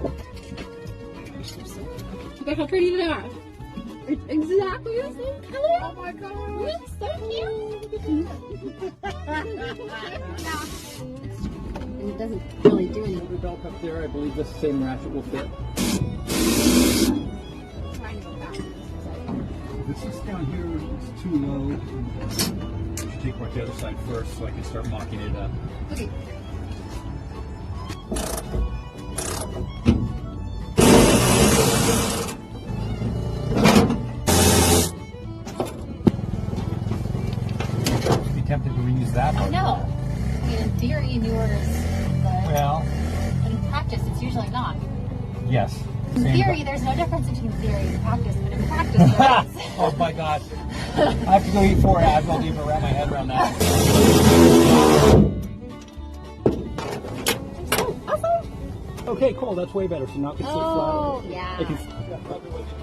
Look at how pretty they are. It's exactly the same color. Oh my god. It's so cute. And it doesn't really do anything. The belt up there, I believe this same ratchet will fit. Trying to go back. This is down here, it's too low. I should take part the other side first so I can start mocking it up. Okay. Be tempted to reuse that I one. know. I mean, in theory, new orders good. Well, But in practice, it's usually not. yes. In theory, there's no difference between theory and practice, but in practice, there is. Oh my gosh. I have to go eat 4 abs. I'll even wrap my head around that. Awesome. Okay, cool. That's way better. So now I can sit flat. Oh, yeah. I can, that's probably way better.